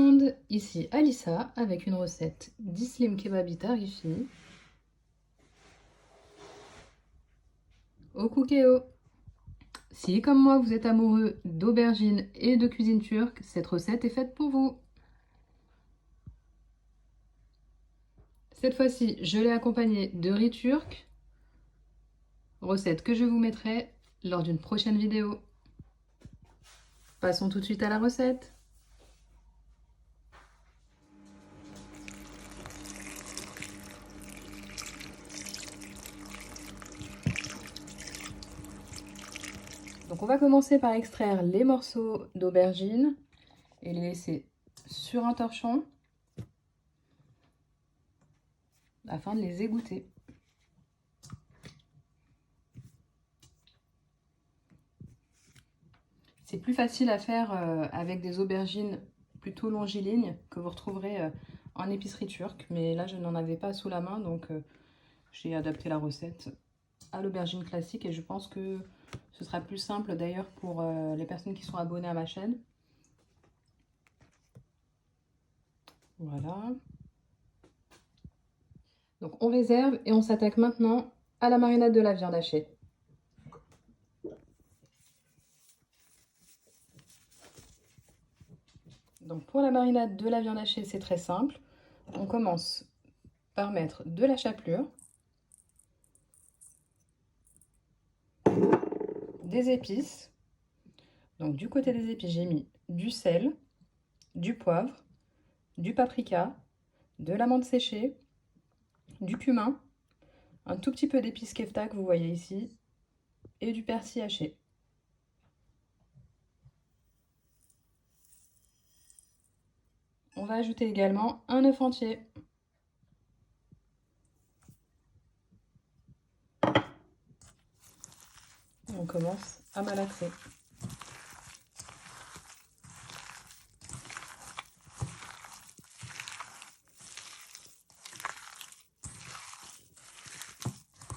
monde, ici Alissa avec une recette d'Islim Kebabi Tarifi au cookéo. Si comme moi vous êtes amoureux d'aubergines et de cuisine turque, cette recette est faite pour vous. Cette fois-ci, je l'ai accompagnée de riz turc, recette que je vous mettrai lors d'une prochaine vidéo. Passons tout de suite à la recette. Donc on va commencer par extraire les morceaux d'aubergine et les laisser sur un torchon afin de les égoutter. C'est plus facile à faire avec des aubergines plutôt longilignes que vous retrouverez en épicerie turque, mais là je n'en avais pas sous la main, donc j'ai adapté la recette à l'aubergine classique et je pense que ce sera plus simple d'ailleurs pour les personnes qui sont abonnées à ma chaîne. Voilà. Donc on réserve et on s'attaque maintenant à la marinade de la viande hachée. Donc pour la marinade de la viande hachée, c'est très simple. On commence par mettre de la chapelure, des épices. Donc du côté des épices, j'ai mis du sel, du poivre, du paprika, de la menthe séchée, du cumin, un tout petit peu d'épices kefta que vous voyez ici, et du persil haché. On va ajouter également un œuf entier. On commence à malaxer.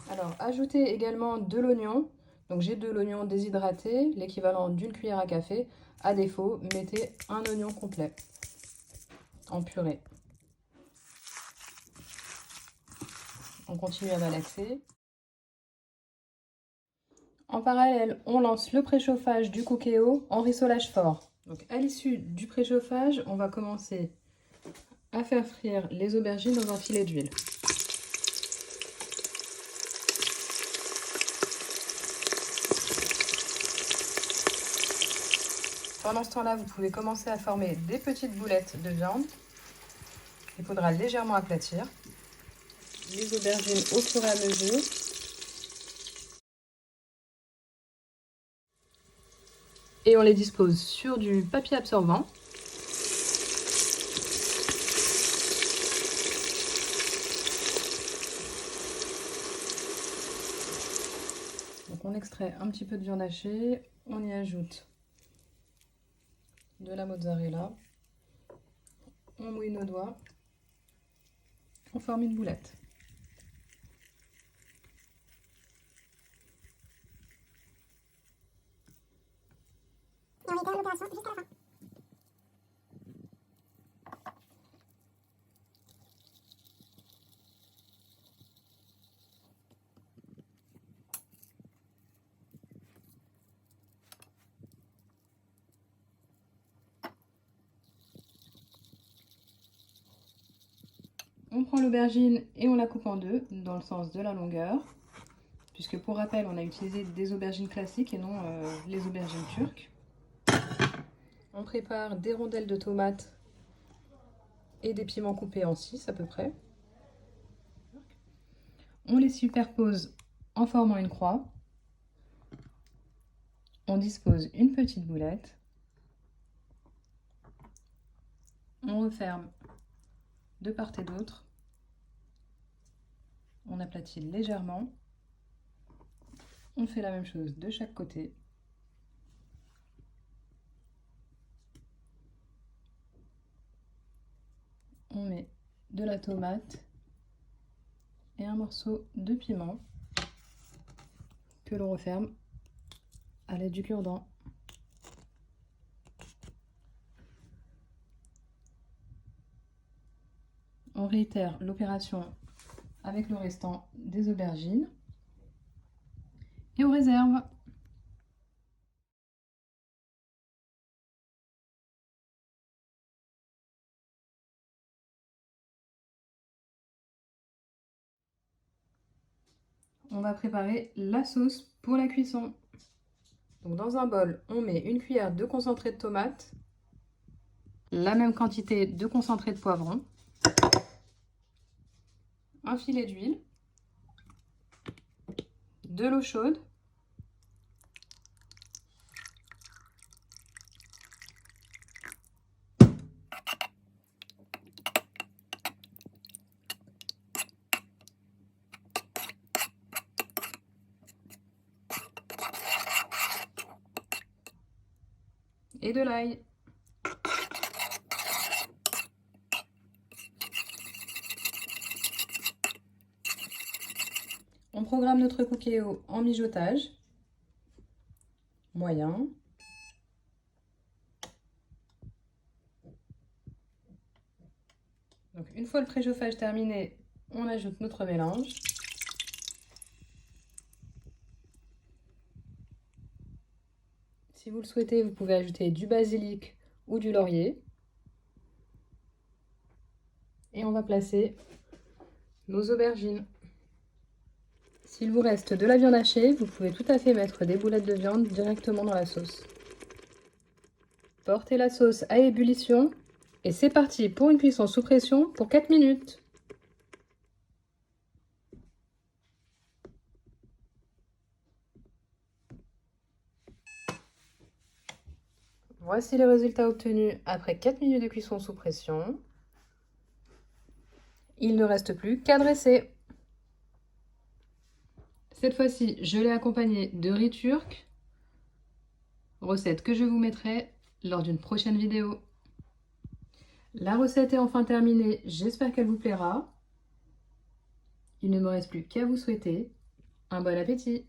Alors, ajoutez également de l'oignon. Donc j'ai de l'oignon déshydraté, l'équivalent d'une cuillère à café. À défaut, mettez un oignon complet en purée. On continue à malaxer. En parallèle, on lance le préchauffage du cookéo en rissolage fort. Donc à l'issue du préchauffage, on va commencer à faire frire les aubergines dans un filet d'huile. Pendant ce temps-là, vous pouvez commencer à former des petites boulettes de viande. Il faudra légèrement aplatir les aubergines au fur et à mesure. Et on les dispose sur du papier absorbant. Donc on extrait un petit peu de viande hachée, on y ajoute de la mozzarella, on mouille nos doigts, on forme une boulette. Et on étale l'opération jusqu'à la fin. On prend l'aubergine et on la coupe en deux dans le sens de la longueur, puisque pour rappel, on a utilisé des aubergines classiques et non les aubergines turques. On prépare des rondelles de tomates et des piments coupés en 6 à peu près. On les superpose en formant une croix. On dispose une petite boulette. On referme de part et d'autre. On aplatit légèrement. On fait la même chose de chaque côté. On met de la tomate et un morceau de piment que l'on referme à l'aide du cure-dent. on réitère l'opération avec le restant des aubergines et on réserve. On va préparer la sauce pour la cuisson. Donc dans un bol, on met une cuillère de concentré de tomate, la même quantité de concentré de poivron, un filet d'huile, de l'eau chaude, et de l'ail. On programme notre cookéo en mijotage moyen. Donc une fois le préchauffage terminé, on ajoute notre mélange. Si vous le souhaitez, vous pouvez ajouter du basilic ou du laurier. Et on va placer nos aubergines. S'il vous reste de la viande hachée, vous pouvez tout à fait mettre des boulettes de viande directement dans la sauce. Portez la sauce à ébullition et c'est parti pour une cuisson sous pression pour 4 minutes. Voici les résultats obtenus après 4 minutes de cuisson sous pression. Il ne reste plus qu'à dresser. Cette fois-ci, je l'ai accompagné de riz turc, recette que je vous mettrai lors d'une prochaine vidéo. La recette est enfin terminée, j'espère qu'elle vous plaira. Il ne me reste plus qu'à vous souhaiter un bon appétit.